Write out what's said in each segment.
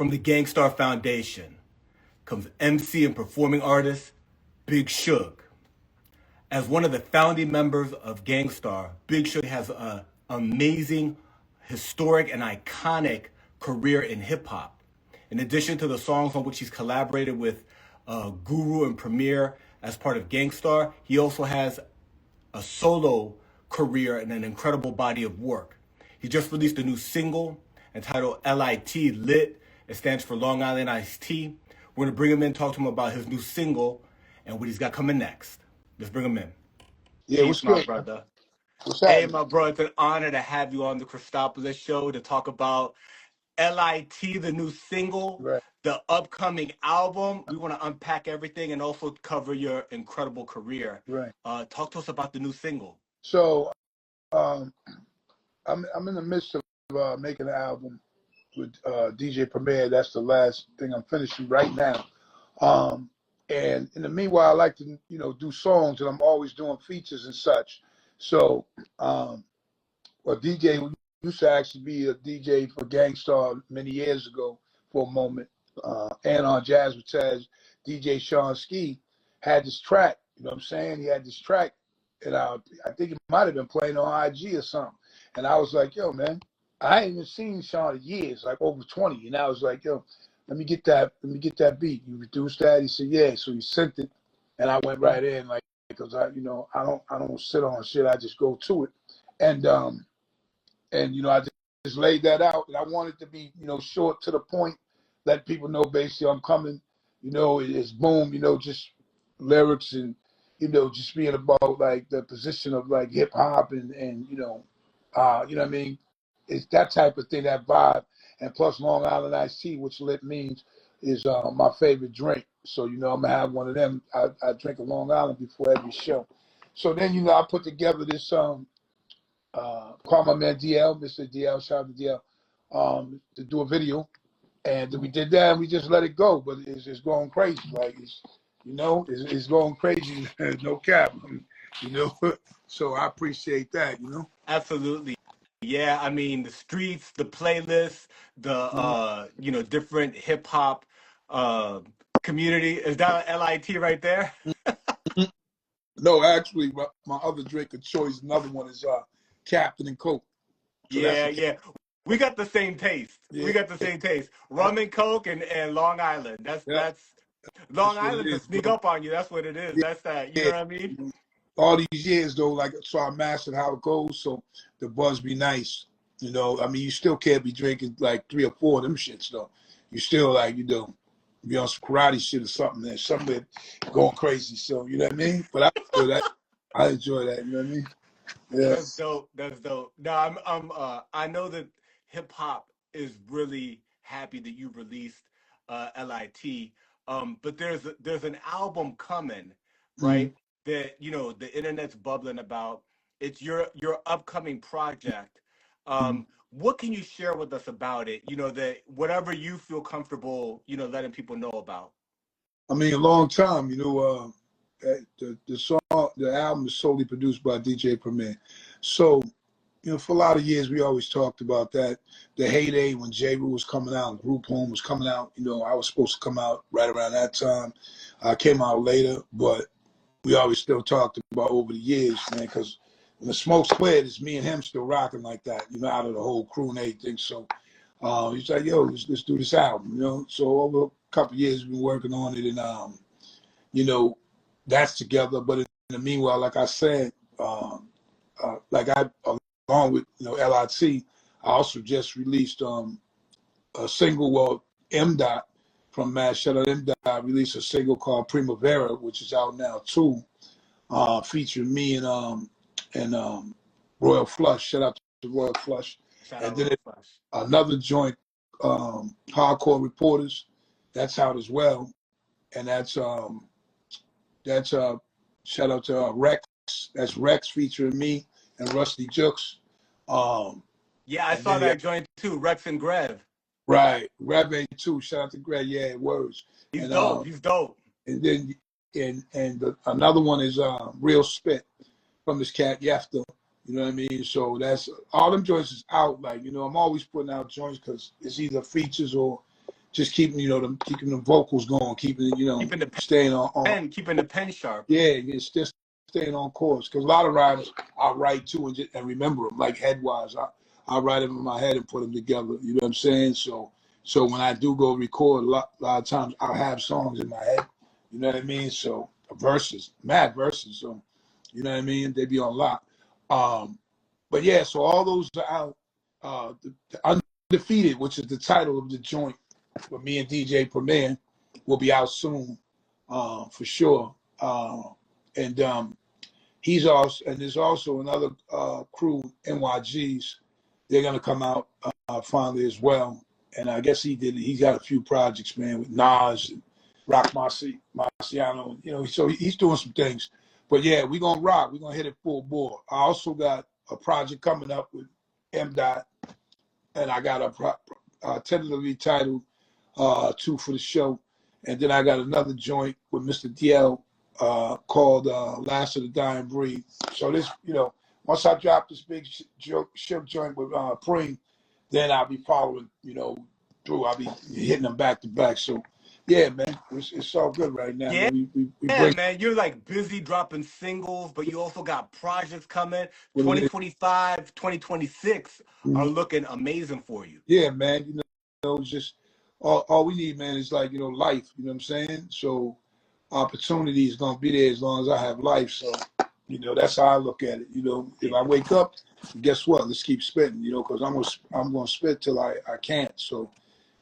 From the Gang Starr Foundation comes MC and performing artist Big Shug. As one of the founding members of Gang Starr, Big Shug has an amazing, historic, and iconic career in hip hop. In addition to the songs on which he's collaborated with Guru and Premier as part of Gang Starr, he also has a solo career and an incredible body of work. He just released a new single entitled L.I.T, Lit. It stands for Long Island Iced Tea. We're going to bring him in, talk to him about his new single and what he's got coming next. Let's bring him in. Yeah, what's my good, brother? What's Hey, happening? my bro, it's an honor to have you on the Cristopolis show to talk about L.I.T, the new single, Right. the upcoming album. We want to unpack everything and also cover your incredible career. Right. Talk to us about the new single. So, I'm in the midst of making an album with DJ Premier. That's the last thing I'm finishing right now. And in the meanwhile, I like to do songs, and I'm always doing features and such. So, DJ who used to actually be a DJ for Gang Starr many years ago for a moment, and on Jazz with Taz, DJ Sean Ski had this track. You know what I'm saying? He had this track, and I think it might have been playing on IG or something. And I was like, yo, man, I ain't even seen Sean in years, like over 20. And I was like, yo, let me get that beat. You produced that? He said, yeah. So he sent it, and I went right in, like, because I don't sit on shit. I just go to it, and I just laid that out, and I wanted to be short to the point, let people know basically I'm coming. It's boom. Just lyrics and just being about like the position of like hip hop and what I mean. It's that type of thing, that vibe, and plus Long Island Iced Tea, which lit means is my favorite drink. So I'm gonna have one of them. I drink a Long Island before every show. So then I put together this call my man DL, Mr. DL, shout out to DL, to do a video. And we did that and we just let it go. But it's going crazy. Like, it's going crazy. No cap. So I appreciate that. Absolutely. Yeah, I mean the streets, the playlists, the different hip hop uh community. Is that LIT right there? No, actually, my other drink of choice, another one is Captain and Coke. So that's Yeah. We got the same taste. yeah, We got the same taste. Rum and Coke and Long Island. yeah, That's Long that's what it Island to is, sneak bro. up on you. That's what it is. Yeah, That's that. You know yeah. what I mean? All these years though, like, so I mastered how it goes, so the buzz be nice. I mean, you still can't be drinking like 3 or 4 of them shits though. You still like, be on some karate shit or something, and something going crazy. So you know what I mean. But I enjoy that. You know what I mean? Yeah. That's dope. That's dope. No, I know that hip hop is really happy that you released LIT. But there's an album coming, Mm-hmm. right? That the internet's bubbling about. It's your upcoming project. What can you share with us about it? That whatever you feel comfortable, letting people know about. I mean, a long time. The song, the album is solely produced by DJ Premier. So for a lot of years, we always talked about that. The heyday when J. Rue was coming out, and Group Home was coming out. I was supposed to come out right around that time. I came out later, but we always still talked about over the years, man, because when the smoke's cleared, it's me and him still rocking like that, out of the whole crew and everything. So he's like, yo, let's do this album, So over a couple of years, we've been working on it, and, that's together. But in the meanwhile, like I said, like along with L.I.T, I also just released a single. Well, M. Dot from Mad Shout Out M. Dot released a single called Primavera, which is out now too, featuring me and Royal Flush. Shout out to Royal Flush. Shout And out then Royal Flush. another joint, Hardcore Reporters, that's out as well, and that's shout out to Rex. That's Rex featuring me and Rusty Jukes. Yeah, I And saw then that joint too. Rex and Grev. right, Greg too. Shout out to Greg. Yeah, words. He's And dope. He's dope. and then another one is Real Spit from this cat Yefta. You know what I mean? So that's all them joints is out. Like I'm always putting out joints because it's either features or just keeping, keeping the vocals going, keeping, Keeping the staying on. keeping the pen sharp. Yeah, it's just staying on course. Because a lot of writers I write too and remember them like headwise. I write them in my head and put them together. You know what I'm saying? So when I do go record, a lot of times I'll have songs in my head. You know what I mean? So verses, mad verses. So you know what I mean? They be on lock. But yeah, so all those are out. The Undefeated, which is the title of the joint with me and DJ Premier, will be out soon, for sure. And he's also, and there's also another crew, NYGs. They're gonna come out finally as well. And I guess he's got a few projects, man, with Nas and Rock Marciano. So he's doing some things. But yeah, we're gonna rock. We're gonna hit it full bore. I also got a project coming up with M. Dot, and I got a tentatively titled two for the show. And then I got another joint with Mr. DL called Last of the Dying Breed. So this, once I drop this Big Shug joint with Preem, then I'll be following, through. I'll be hitting them back to back. So yeah, man, it's all good right now. Yeah, Man. We yeah, bring man. You're like busy dropping singles, but you also got projects coming. what it is. 2025, 2026 are Mhm. looking amazing for you. Yeah, man. It's just all we need, man, is like, life. You know what I'm saying? So opportunity is gonna be there as long as I have life. So, that's how I look at it. If I wake up, guess what? Let's keep spitting, because I'm gonna spit till I can't. So,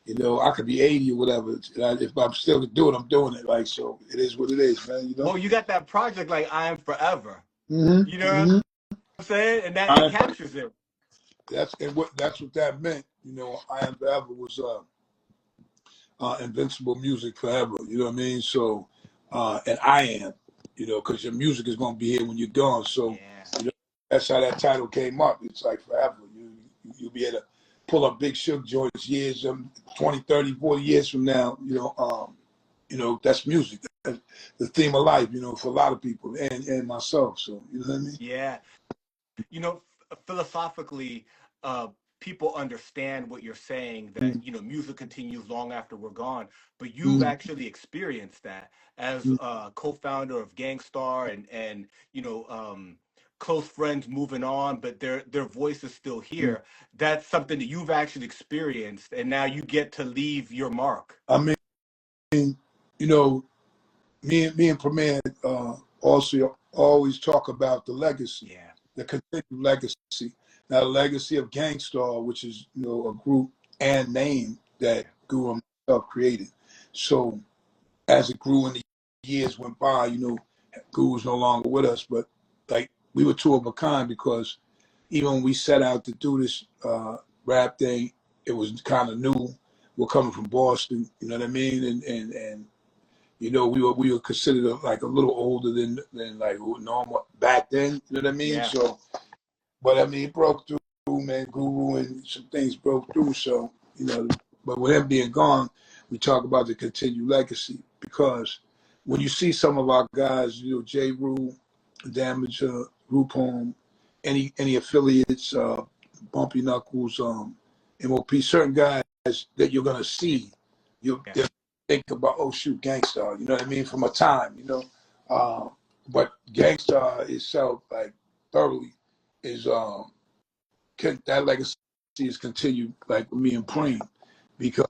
I could be 80 or whatever. If I'm still doing it, I'm doing it. Like, so it is what it is, man. Well, you got that project like I Am Forever. You know what Mm-hmm. I'm saying? And that captures it. That's what that meant. I Am Forever was invincible music forever. You know what I mean? So, and I am, because your music is going to be here when you're gone. So, Yeah. that's how that title came up. It's like forever. You'll be able to pull up Big Shug joints years, 20, 30, 40 years from now. That's music. That's the theme of life, for a lot of people and myself. So, you know what I mean? Yeah. Philosophically, uh, people understand what you're saying, that, music continues long after we're gone, but you've Mm-hmm. actually experienced that as a co-founder of Gang Starr and close friends moving on, but their voice is still Mm-hmm. here. That's something that you've actually experienced, and now you get to leave your mark. I mean, you know, me and Premier also always talk about the legacy, Yeah. the continued legacy. Now, the legacy of Gang Starr, which is a group and name that Yeah. Guru and myself created. So as it grew and the years went by, Guru's no longer with us, but like we were two of a kind because even when we set out to do this rap thing, it was kind of new. We're coming from Boston, you know what I mean, and we were considered like a little older than like normal back then. You know what I mean? Yeah. So, but I mean, it broke through, man. Guru and some things broke through. So, but with him being gone, we talk about the continued legacy because when you see some of our guys, J. Rule, Damager, Rupon, any affiliates, Bumpy Knuckles, MOP, certain guys that you're gonna see, you Yeah. think about, oh shoot, Gang Starr, you know what I mean, from a time, but Gang Starr itself, like thoroughly, is that legacy is continued, like with me and Yeah. Preem, because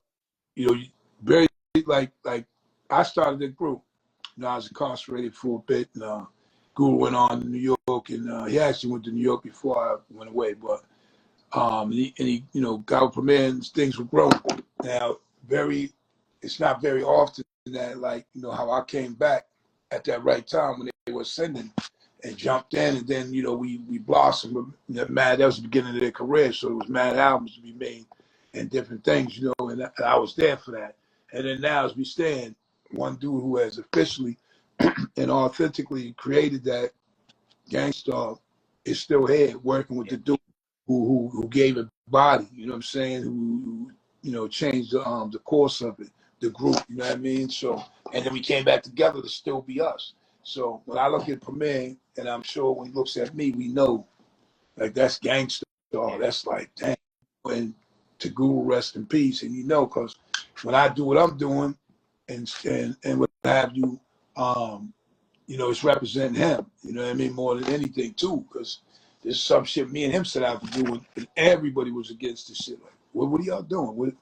very like I started the group. I was incarcerated for a bit, and Guru went on to New York, and he actually went to New York before I went away, but he got with Premier and things were growing. Now, it's not very often that, like, how I came back at that right time when they were sending and jumped in, and then, we blossomed. That was the beginning of their career, so it was mad albums to be made and different things, and I was there for that. And then now, as we stand, one dude who has officially and authentically created that Gang Starr is still here working with Yeah. the dude who gave it body, you know what I'm saying? Who changed the course of it, the group, you know what I mean? So, and then we came back together to still be us. So when I look at Premier, and I'm sure when he looks at me, we know like that's Gang Starr. Yeah. That's like, damn. And to Guru, rest in peace. And because when I do what I'm doing and what have you, you know, it's representing him. You know what I mean? More than anything too, because there's some shit me and him set out to do, and everybody was against this shit. Like, what are y'all doing? What,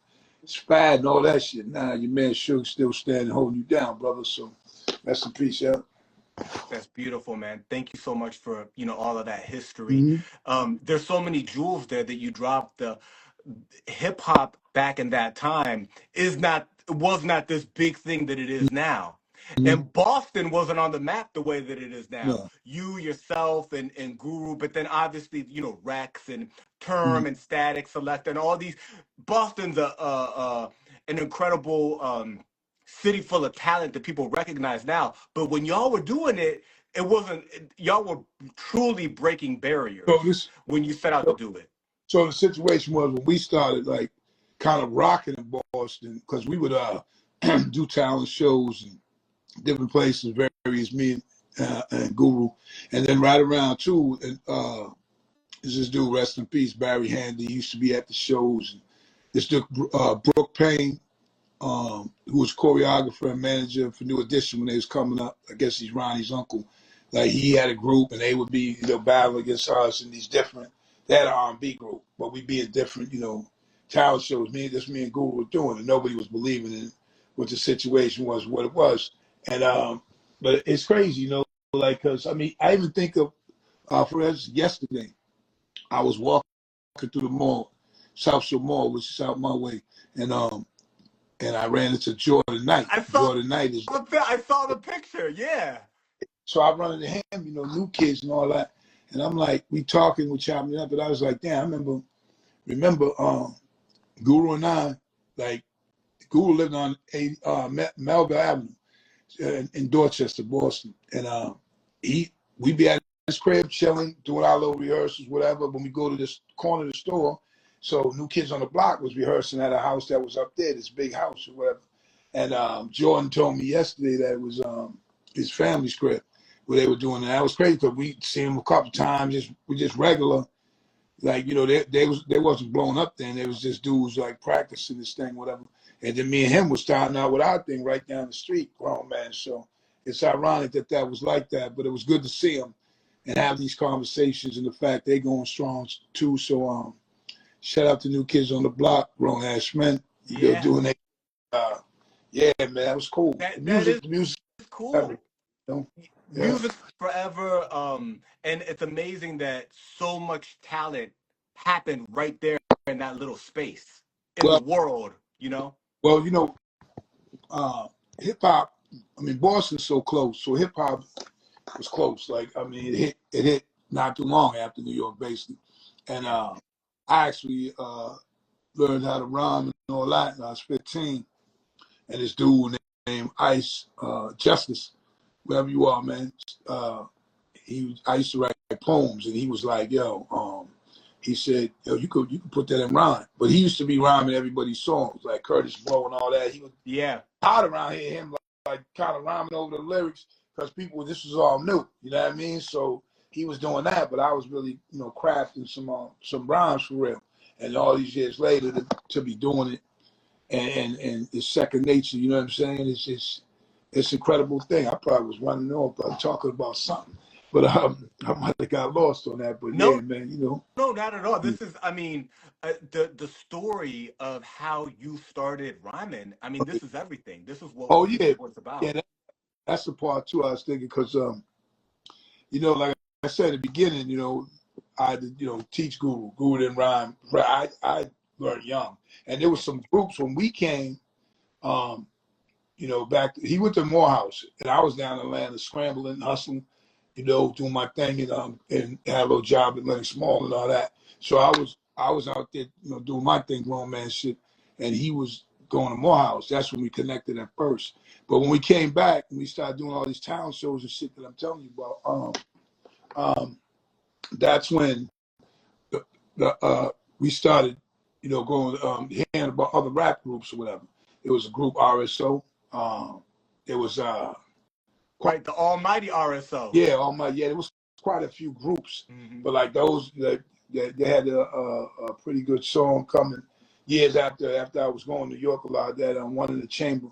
it's bad and all that shit. Nah, your man Shug still standing, holding you down, brother. So rest in peace, yeah. That's beautiful, man. Thank you so much for, all of that history. Mm-hmm. There's so many jewels there that you dropped. The hip hop back in that time was not this big thing that it is now. Mm-hmm. And Boston wasn't on the map the way that it is now. No. You yourself and Guru, but then obviously, Rex and Mm-hmm. Term and Static Select and all these. Boston's an incredible city full of talent that people recognize now. But when y'all were doing it, it wasn't. Y'all were truly breaking So barriers this, when you set out to so, do it. so the situation was when we started, like, kind of rocking in Boston, because we would do talent shows and different places, various me and Guru, and then right around too, is this dude, rest in peace, Barry Handy, used to be at the shows. And this dude, Brooke Payne, who was choreographer and manager for New Edition when they was coming up. I guess he's Ronnie's uncle. Like, he had a group, and they would be, battling against us in these different. They had an R&B group, but we'd be in different, talent shows. Me and Guru were doing, and nobody was believing in what the situation was, what it was. And but it's crazy, like, because I mean, I even think of, for instance, yesterday, I was walking through the mall, South Shore Mall, which is out my way, and I ran into Jordan Knight. I saw Jordan Knight is, I saw the picture. Yeah. so I run into him, new kids and all that. And I'm like, we talking, we chopping it up, but I was like, damn, I remember Guru and I, like, Guru lived on Melville Avenue in Dorchester, Boston. And we'd be at his crib chilling, doing our little rehearsals, whatever. When we go to this corner of the store, so New Kids on the Block was rehearsing at a house that was up there, this big house or whatever. And Jordan told me yesterday that it was his family's crib where they were doing it. And that was crazy because we seen him a couple times, we just regular. Like, they wasn't blown up then. They was just dudes like practicing this thing, whatever. And then me and him was starting out with our thing right down the street, grown man. So it's ironic that was like that, but it was good to see him and have these conversations and the fact they going strong too. So shout out to New Kids on the Block, grown ass men. Yeah. Doing it. Yeah, man, that was cool. That The music, is cool. forever, Yeah. Music forever. And it's amazing that so much talent happened right there in that little space in the Well, world. well, hip hop. I mean, Boston's so close, so hip hop was close. Like, I mean, it hit not too long after New York, basically. And I actually learned how to rhyme and all that when I was 15. And this dude named Ice Justice, wherever you are, man. I used to write poems, and he was like, "Yo," he said, "Yo, you could put that in rhyme." But he used to be rhyming everybody's songs, like Curtis Blow and all that. He was hot around here, him like kind of rhyming over the lyrics because this was all new. You know what I mean? So he was doing that, but I was really, crafting some rhymes for real. And all these years later, to be doing it, and it's second nature. You know what I'm saying? It's an incredible thing. I probably was running off talking about something, but I might have got lost on that. But yeah, No, man, no, not at all. Yeah. This is, I mean, the story of how you started rhyming. I mean, this is everything. This is Oh this is yeah, what it's yeah. about. That's the part too. I was thinking because like I said at the beginning, I had to, teach Guru. Guru didn't rhyme. I learned young, and there was some groups when we came. He went to Morehouse, and I was down in Atlanta scrambling, hustling, doing my thing, and had a little job at Lennox Mall and all that. So I was out there, doing my thing, grown man shit, and he was going to Morehouse. That's when we connected at first. But when we came back and we started doing all these town shows and shit that I'm telling you about, that's when we started, going hearing about other rap groups or whatever. It was a group RSO. It was Right, the almighty RSO. there was quite a few groups, Hmm. but like those that they had a pretty good song coming. years after I was going to New York a lot, that one in the chamber,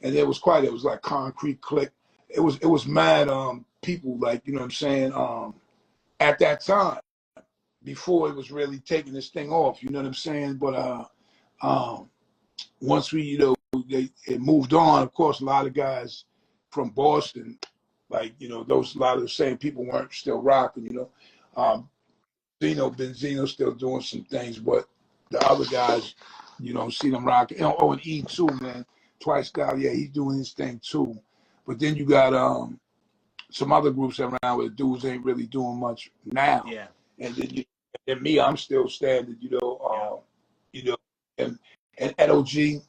and it was like Concrete Click. It was mad people, like, you know what I'm saying, at that time, before it was really taking this thing off, you know what I'm saying? But um once we, it moved on, of course, a lot of guys from Boston, like, a lot of the same people weren't still rocking. Benzino still doing some things, but the other guys, see them rocking. Oh, and E too, man. Twice Down, yeah, he's doing his thing too. But then you got some other groups around where the dudes ain't really doing much now. Yeah. And then and me, I'm still standing, Yeah. you know, and Ed OG,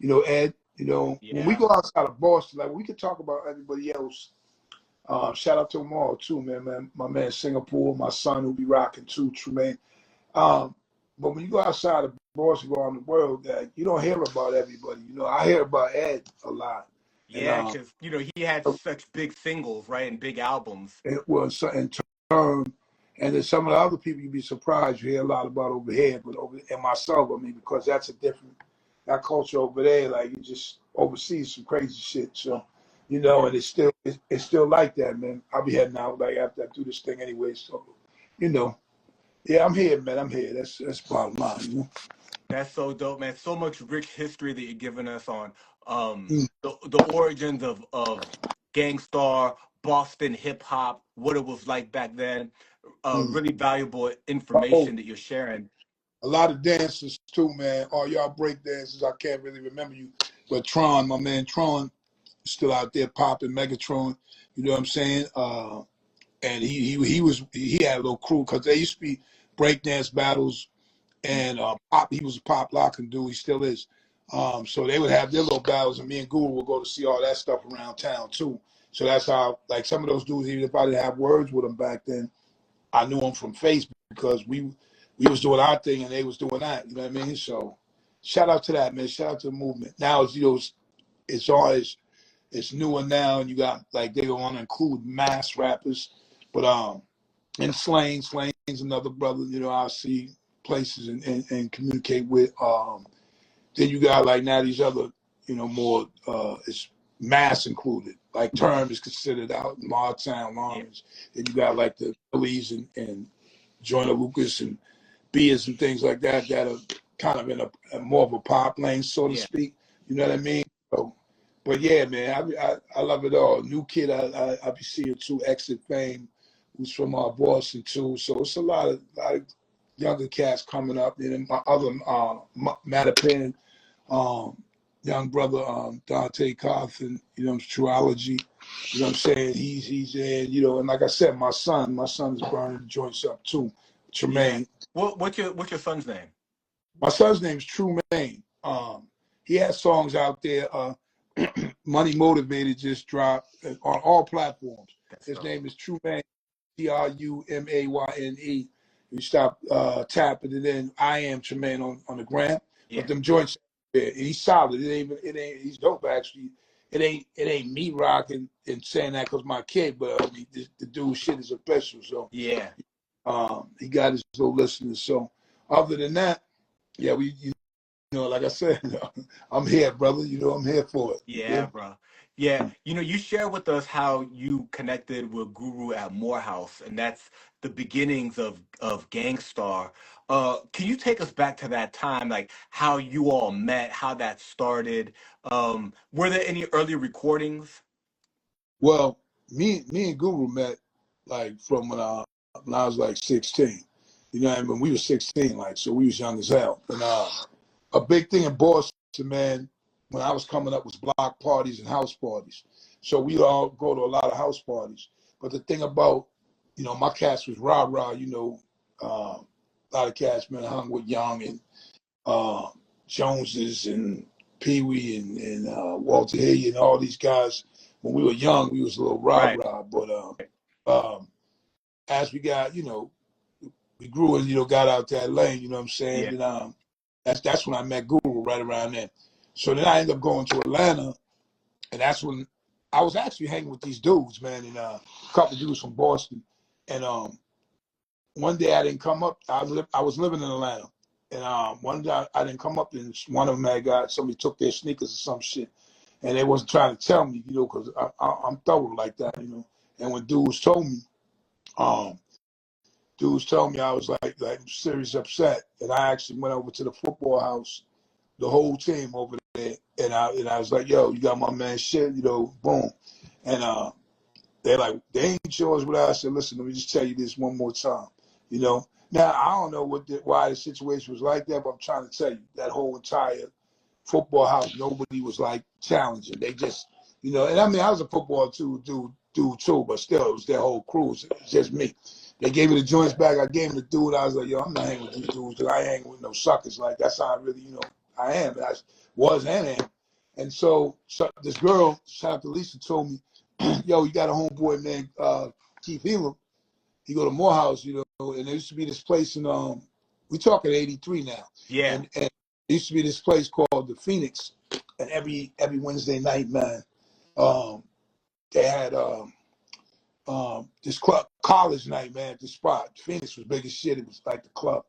Ed, when we Yeah. go outside of Boston, like we could talk about everybody else. Shout out to them all too, man. My man Singapore, my son who be rocking too, Tremaine. Um, but when you go outside of Boston, go around the world, you don't hear about everybody. I hear about Ed a lot, and Yeah, because he had such big singles, right, and big albums. it was in turn, and then some of the other people you'd be surprised you hear a lot about over here, but and myself, I mean, because that's a different that culture over there, like you just oversees some crazy shit. So, Yeah. and it's still like that, man. I'll be heading out like after I do this thing anyway. So, you know, yeah, I'm here, man. I'm here. That's bottom line. That's so dope, man. So much rich history that you're giving us on Mm, the origins of Gang Starr, Boston hip hop, what it was like back then. mm. Really valuable Oh, information that you're sharing. a lot of dancers too, man. All y'all break dancers, I can't really remember you, but Tron, my man Tron, still out there popping Megatron. You know what I'm saying? And he had a little crew because they used to be breakdance battles, and pop. He was a pop locking dude. He still is. So they would have their little battles, and me and Guru would go to see all that stuff around town too. So that's how, like, some of those dudes, even if I didn't have words with them back then, I knew them from Facebook because we was doing our thing and they was doing that. You know what I mean? So shout out to that, man. Shout out to the movement. Now it's always it's newer now, and you got, like, they want to include mass rappers, but and Slane's another brother. I see places and communicate with. Then you got, like, now these other, more it's mass included. Like Term is considered out in Martown, Yeah. Lawrence. Then you got like the Phillies and Joyner Lucas and Beers and things like that are kind of in a more of a pop lane, so to Yeah. speak. You know what I mean? So, but yeah, man, I love it all. New kid, I be seeing too. Exit Fame, who's from Boston too. So it's a lot of younger cats coming up. And then my other Mattapan, um, young brother Dante Cawthon, Truology. You know what I'm saying? He's there, and like I said, my son's burning the joints up too. Yeah. Tremaine. What's your son's name? My son's name's Trumaine. He has songs out there. Money Motivated just dropped on all platforms. That's His dope. name is Trumaine, Trumayne. You stop tapping it in. I am Tremaine on the gram. But Yeah. them joints, yeah, he's solid. He's dope actually. It ain't me rocking and saying that because my kid, but I mean, the dude shit is official. So Yeah. he got his little listeners. So other than that, yeah, like I said, I'm here, brother. I'm here for it. You Yeah, feel bro. Yeah, you share with us how you connected with Guru at Morehouse, and that's the beginnings of Gang Starr. Can you take us back to that time, like how you all met, how that started? Were there any early recordings? Well, me and Guru met like from when I was like 16. You know what I mean? We were 16, like, so we was young as hell. And a big thing in Boston, man, when I was coming up was block parties and house parties. So we all go to a lot of house parties. But the thing about, my cast was rah-rah, a lot of cats, man, hung with Young and uh, Joneses and Pee Wee and Walter Hilliard and all these guys. When we were young, we was a little Right. rah-rah. But as we got, we grew and, got out that lane, you know what I'm saying? Yeah. And that's when I met Guru right around then. So then I ended up going to Atlanta, and that's when I was actually hanging with these dudes, man, and a couple of dudes from Boston. And one day I didn't come up. I was living in Atlanta, And one day I didn't come up, and one of them had got somebody took their sneakers or some shit, and they wasn't trying to tell me, because I'm thorough like that, And when dudes told me, I was like serious upset, and I actually went over to the football house, the whole team over there, and I was like, yo, you got my man shit, boom, and they're like, they ain't yours. But I said, listen, let me just tell you this one more time, Now I don't know why the situation was like that, but I'm trying to tell you that whole entire football house, nobody was like challenging. They just, and I mean, I was a football dude too, but still, it was their whole crew. It was just me. They gave me the joints back. I gave him the dude. I was like, yo, I'm not hanging with these dudes because I ain't hanging with no suckers. Like, that's how I really, I am. I was and am. And so this girl, shout out to Lisa, told me, yo, you got a homeboy, man, Keith Elam. He go to Morehouse, and there used to be this place in, we talking 83 now. Yeah. And there used to be this place called the Phoenix. And every Wednesday night, man, they had this club, college night, man, at the spot. Phoenix was big as shit. It was like the club.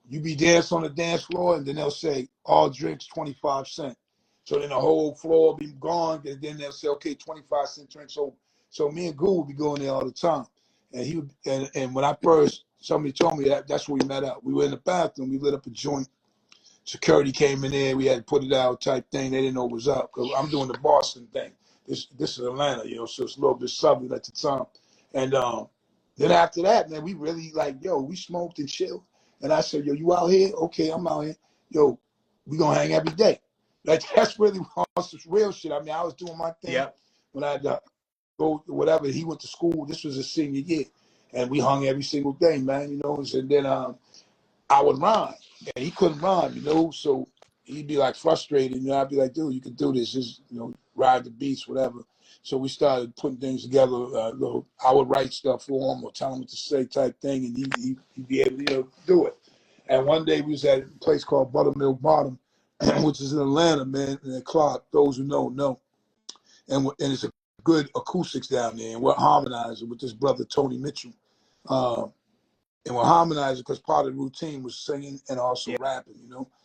You be dancing on the dance floor, and then they'll say, all drinks, 25 cents. So then the whole floor will be gone, and then they'll say, okay, 25-cent drink. So me and Goo would be going there all the time. And he would, and when I first, somebody told me that's where we met up. We were in the bathroom, we lit up a joint. Security came in there, we had to put it out type thing. They didn't know what was up. Because I'm doing the Boston thing. This is Atlanta, so it's a little bit southern at the time. And then after that, man, we really we smoked and chilled. And I said, yo, you out here? Okay, I'm out here. Yo, we gonna hang every day. Like, that's really real shit. I mean, I was doing my thing when I had to go whatever. He went to school. This was his senior year, and we hung every single day, man. And then I would rhyme, and he couldn't rhyme, So he'd be like frustrated, I'd be like, dude, you can do this, just ride the beats, whatever. So we started putting things together. I would write stuff for him or tell him what to say, type thing, and he'd be able to do it. And one day we was at a place called Buttermilk Bottom, which is in Atlanta, man, in the Clark. Those who know. And it's a good acoustics down there, and we're harmonizing with this brother Tony Mitchell. And we're harmonizing because part of the routine was singing and also rapping,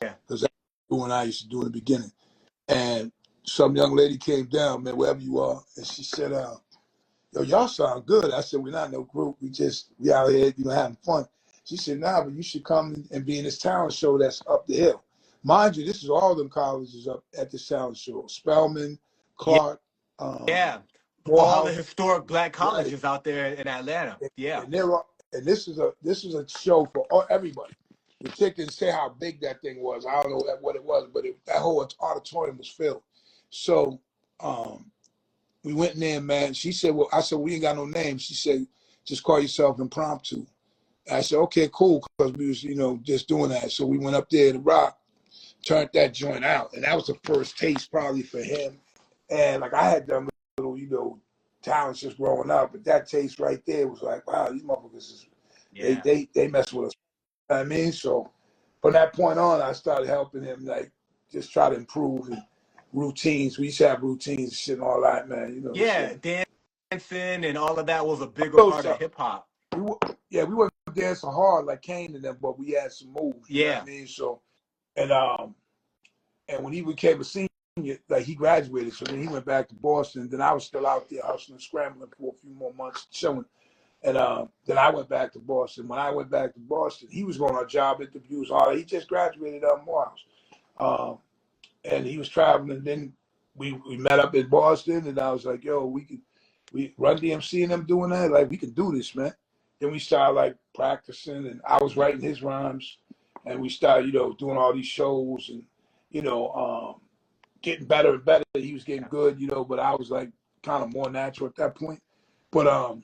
Yeah. because that's what I used to do in the beginning. And some young lady came down, man, wherever you are, and she said, yo, y'all sound good. I said, we're not no group. We out here, having fun. She said, nah, but you should come and be in this talent show that's up the hill. Mind you, this is all them colleges up at this talent show. Spelman, Clark, Yeah. All the Morehouse. historic black Right. colleges out there in Atlanta. Yeah. And this is a show for everybody. The tickets say how big that thing was. I don't know what it was, but that whole auditorium was filled. So we went in there, man. She said, "Well," I said, "We ain't got no name." She said, "Just call yourself Impromptu." I said, "Okay, cool," because we was just doing that. So we went up there to rock, turned that joint out, and that was the first taste probably for him. And like I had done little talents just growing up, but that taste right there was like, wow, these motherfuckers they mess with us. You know what I mean, so from that point on, I started helping him just try to improve and routines. We used to have routines and shit and all that, man. Yeah. So Dancing and all of that was a bigger little part of stuff. hip hop. We weren't dancing hard like Kane and them, but we had some moves. You know what Yeah. I mean? So and when he became a senior, like he graduated, so then he went back to Boston. Then I was still out there hustling, scrambling for a few more months, chilling. And then I went back to Boston. When I went back to Boston, he was going on job interviews. He just graduated out of Morehouse. And he was traveling. Then we met up in Boston, and I was like, yo, we Run DMC and them doing that. Like, we can do this, man. Then we started practicing, and I was writing his rhymes. And we started, doing all these shows and, getting better and better. He was getting good, but I was kind of more natural at that point. But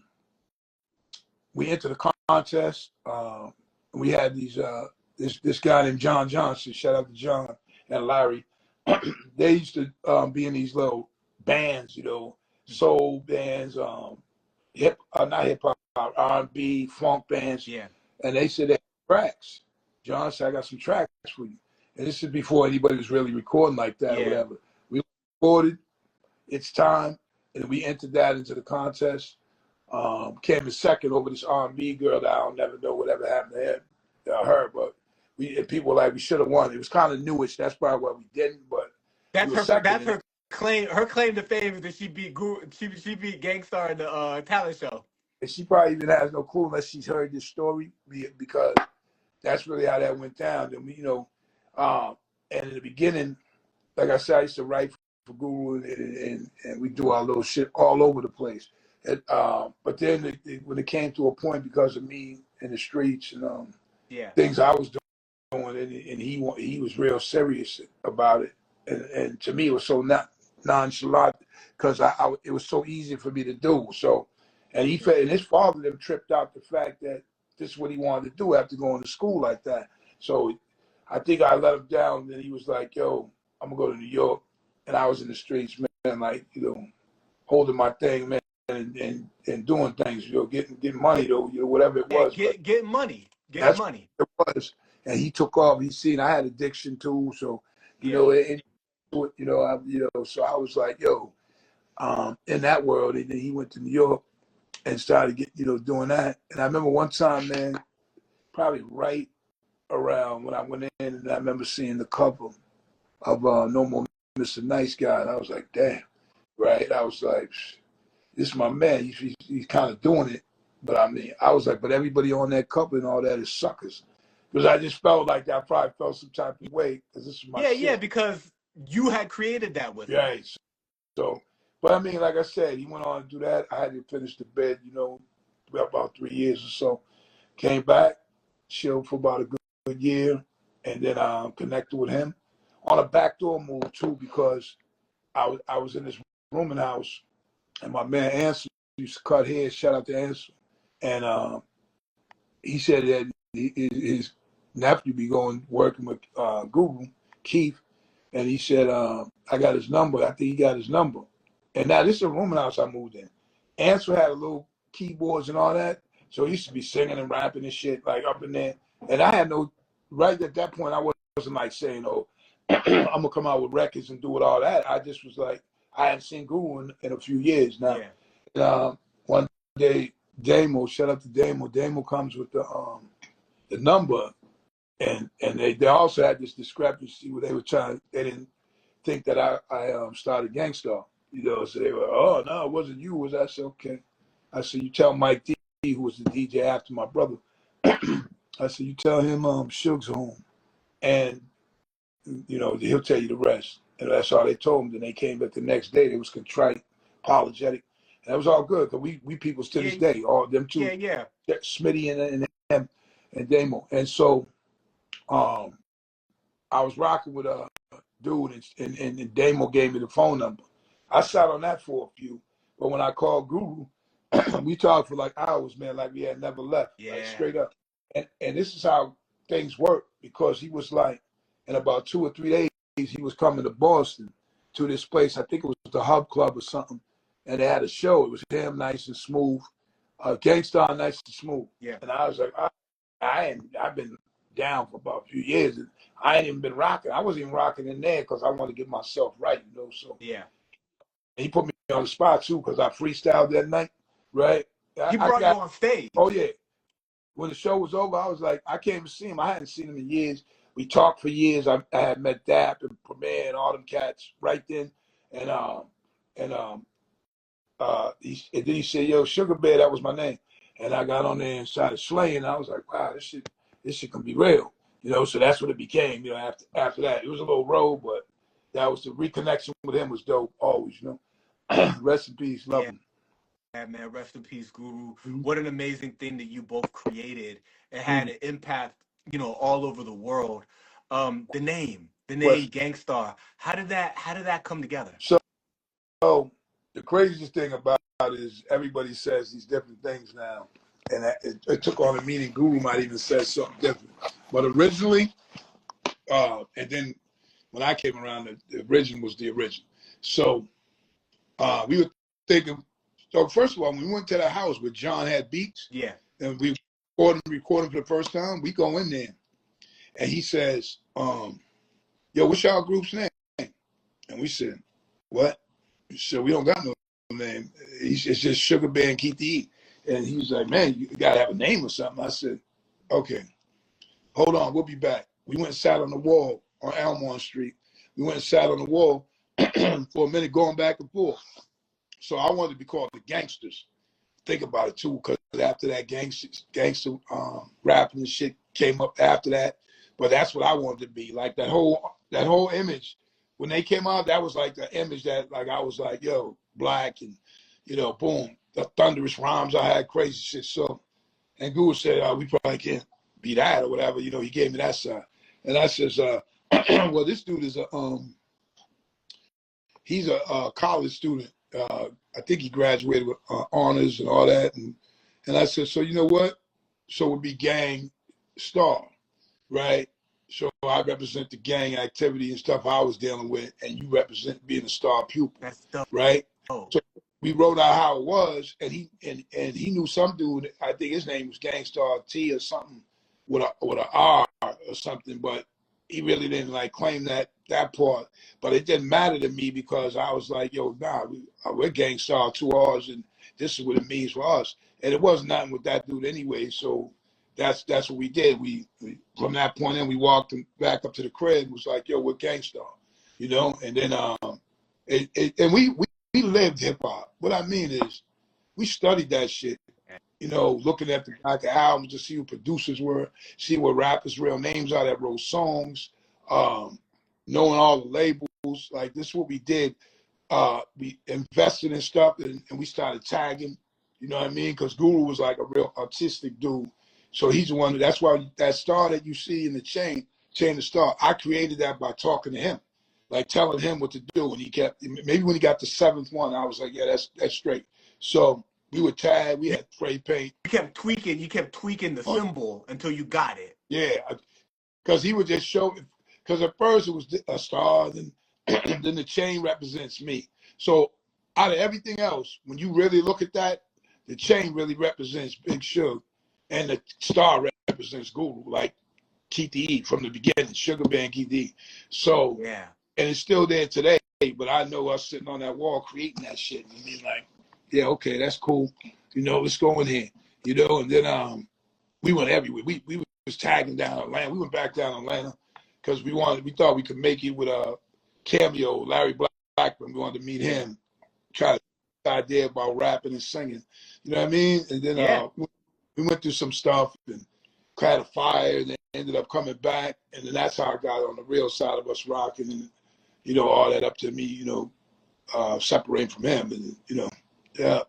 we entered the contest. We had this guy named John Johnson. Shout out to John and Larry. They used to be in these little bands, soul bands, not hip hop, R&B, funk bands. Yeah. And they said they had tracks. John said, I got some tracks for you. And this is before anybody was really recording like that or whatever. We recorded It's Time, and we entered that into the contest. Came in second over this R&B girl that I'll never know whatever happened to her, but people were like, we should have won. It was kind of newish. That's probably why we didn't, but we That's were her. second That's in it. her claim. Her claim to fame is that she beat she beat Gang Starr in the talent show. And she probably even has no clue unless she's heard this story, because that's really how that went down. And and in the beginning, like I said, I used to write for Guru, and we do our little shit all over the place. But then when it came to a point, because of me in the streets and Yeah. things I was doing, and he was real serious about it, and to me it was so not nonchalant, because it was so easy for me to do. So, and and his father them tripped out the fact that this is what he wanted to do after going to school like that. So I think I let him down, and he was like, "Yo, I'm gonna go to New York," and I was in the streets, man, like, holding my thing, man, and doing things, getting money, though, whatever it Yeah. was. But Get money. Getting that's money. what it was. And he took off. He seen I had addiction too, so Yeah. so I was like, yo, in that world. And then he went to New York and started doing that. And I remember one time, man, probably right around when I went in, and I remember seeing the cover of No More Mr. Nice Guy, and I was like, damn, right? I was like, this is my man. He's kind of doing it. But I mean, I was like, but everybody on that cover and all that is suckers. Because I just felt like I probably felt some type of way, because this is my Yeah. Yeah. shit. Because you had created that with him. Right. So, but I mean, like I said, he went on to do that. I had to finish the bed, about 3 years or so. Came back, chilled for about a good year, and then connected with him on a backdoor move too, because I was in this rooming house, and my man Ansel used to cut hair. Shout out to Ansel. And he said that his nephew be going working with Google, Keith, and he said, I got his number. I think he got his number. And now this is a rooming house I moved in. Ansel had a little keyboards and all that, so he used to be singing and rapping and shit like up in there. And I had no right at that point. I wasn't like saying, "Oh, I'm gonna come out with records and do it all that." I just was like, I hadn't seen Google in a few years now. Yeah. One day, Damo, shout out to Damo. Damo comes with the number, and they also had this discrepancy where they didn't think that I started Gang Starr, so they were, oh no, it wasn't you. I said, okay. I said, you tell Mike D, who was the DJ after my brother. I said, you tell him Shug's home, and he'll tell you the rest. And that's all they told him. Then they came back the next day. They was contrite, apologetic, and that was all good, because we people to this day, all them two, Yeah. Smitty and him and Damo. And so I was rocking with a dude, and Damo gave me the phone number. I sat on that for a few, but when I called Guru, we talked for like hours, man, like we had never left, like Yeah. straight up. And this is how things work, because he was like, in about 2 or 3 days, he was coming to Boston to this place. I think it was the Hub Club or something, and they had a show. It was him, nice and smooth, Gang Starr, nice and smooth. Yeah. And I was like, I've been down for about a few years, and I ain't even been rocking. I wasn't even rocking in there because I wanted to get myself right, So Yeah. he put me on the spot too, because I freestyled that night, right? He I brought you got, on stage. oh yeah. When the show was over, I was like, I came to see him. I hadn't seen him in years. We talked for years. I had met Dap and Premier and all them cats right then, and and and then he said, "Yo, Sugar Bear," that was my name, and I got on there and started slaying. I was like, "Wow, this shit can be real," So that's what it became. After that, it was a little road, but that was the reconnection with him was dope. Always, Rest in peace, love Yeah. him. Yeah, man, rest in peace, Guru. Mm-hmm. What an amazing thing that you both created. It had Mm-hmm. an impact, all over the world. The name Question. Gang Starr. How did that come together? So the craziest thing about it is everybody says these different things now, and it took on a meaning. Guru might even say something different, but originally, and then when I came around, the origin was the origin. So we were thinking. So first of all, when we went to the house where John had beats, Yeah. and we recording for the first time, we go in there, and he says, "Yo, what's y'all group's name?" And we said, "What?" So we don't got no name. It's just Sugar Bear and Keith E. And he was like, man, you got to have a name or something. I said, okay, Hold on, we'll be back. We went and sat on the wall on Elmore Street. We went and sat on the wall for a minute, going back and forth. So I wanted to be called the Gangsters. Think about it too, because after that gangster rapping and shit came up after that. But that's what I wanted to be. Like that whole image, when they came out, that was like the image that like I was like, yo, black and boom, the thunderous rhymes I had, crazy shit. So and Guru said, we probably can't be that or whatever. He gave me that side. And I says, well, this dude is he's a college student. I think he graduated with honors and all that. And I said, so you know what? So it would be Gang Starr, right? So I represent the gang activity and stuff I was dealing with, and you represent being a star pupil, That's dope. right? So we wrote out how it was, and he knew some dude. I think his name was Gang Starr T or something with a R or something, but he really didn't like claim that part. But it didn't matter to me because I was like, yo, nah, we're Gang Starr, 2 R's, and this is what it means for us. And it wasn't nothing with that dude anyway. So that's what we did. We from that point in, we walked him back up to the crib and was like, yo, we're Gang Starr, And then and we lived hip hop. What I mean is, we studied that shit. Looking at the back of albums to see who producers were, see what rappers' real names are that wrote songs, knowing all the labels. Like this is what we did. We invested in stuff and we started tagging. You know what I mean? Because Guru was like a real artistic dude. So he's the one. That's why that star that you see in the chain of star, I created that by talking to him, like telling him what to do. And he kept, maybe when he got the 7th one, I was like, yeah, that's straight. So we would tag, we had spray paint. You kept tweaking the symbol until you got it. Yeah, because he would just show, because at first it was a star, then then the chain represents me. So out of everything else, when you really look at that, the chain really represents Big Shug, and the star represents Guru, like Keith E from the beginning, Sugar Band Keith E. So yeah, and it's still there today. But I know us sitting on that wall creating that shit, and being like, yeah, okay, that's cool. Let's go in here. And then we went everywhere. We was tagging down Atlanta. We went back down Atlanta because we thought we could make it with a cameo, Larry Blackman. We wanted to meet him, try to get an idea about rapping and singing. You know what I mean? And then we went through some stuff and had a fire, and then ended up coming back. And then that's how I got on the real side of us rocking, and all that up to me, separating from him, and yeah.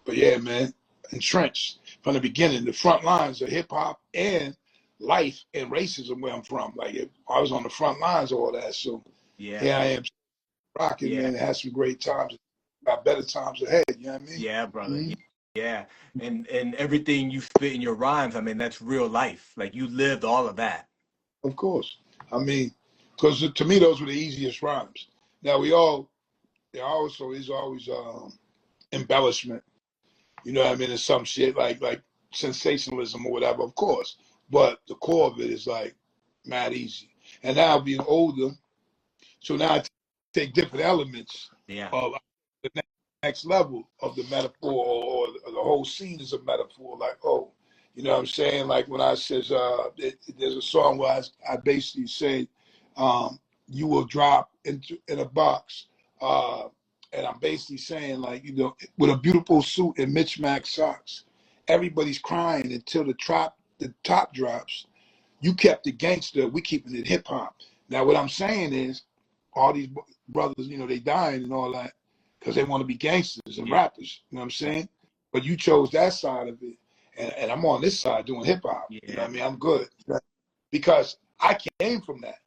But yeah, man, entrenched from the beginning, the front lines of hip hop and life and racism where I'm from. Like I was on the front lines of all that. So here I am rocking, man. It had some great times, got better times ahead. You know what I mean? Yeah, brother. Mm-hmm. Yeah. And everything you spit in your rhymes, I mean, that's real life. Like you lived all of that. Of course. I mean, because to me, those were the easiest rhymes. Now there also is always embellishment. You know what I mean? It's some shit like sensationalism or whatever, of course. But the core of it is like mad easy. And now being older, so now I take different elements of the next level of the metaphor, or the whole scene is a metaphor. Like, oh, you know what I'm saying? Like when I says, there's a song where I basically say, you will drop in a box. And I'm basically saying, like, with a beautiful suit and mismatched socks, everybody's crying until the top drops. You kept it gangster, we keeping it hip hop. Now, what I'm saying is, all these brothers, they dying and all that because they want to be gangsters and rappers. You know what I'm saying? But you chose that side of it, and I'm on this side doing hip hop. Yeah. You know what I mean? I'm good because I came from that.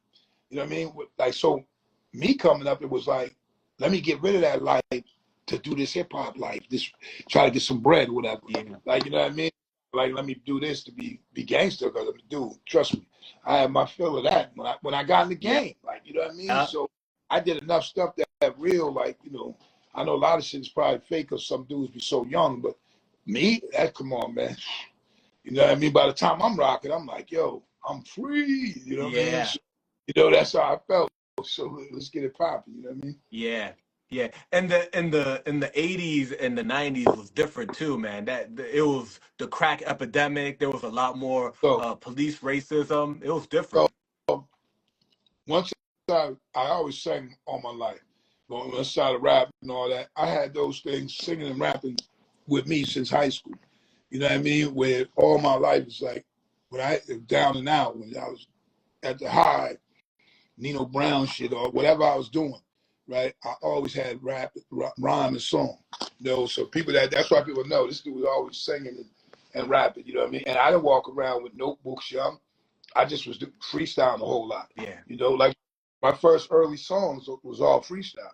You know what I mean? Like, so me coming up, it was like, let me get rid of that life to do this hip hop life. This try to get some bread, whatever. Yeah. Like, you know what I mean? Like, let me do this to be gangster, because dude, trust me, I had my fill of that when I got in the game. Like, you know what I mean? So I did enough stuff that real, like, I know a lot of shit is probably fake because some dudes be so young, but me, come on, man. You know what I mean? By the time I'm rocking, I'm like, yo, I'm free. You know what I mean? So, that's how I felt. So let's get it popping. You know what I mean? Yeah. Yeah, and the 80s and the 90s was different too, man. It was the crack epidemic. There was a lot more So, police racism. It was different. so once I always sang all my life. But when I started rapping and all that, I had those things singing and rapping with me since high school. You know what I mean? Where all my life is like when I down and out, when I was at the high, Nino Brown shit or whatever I was doing, right? I always had rhyme and song. You know, so people that's why people know this dude was always singing and rapping, you know what I mean? And I didn't walk around with notebooks young. I just was freestyling a whole lot. Yeah, You know, like my first early songs was all freestyles.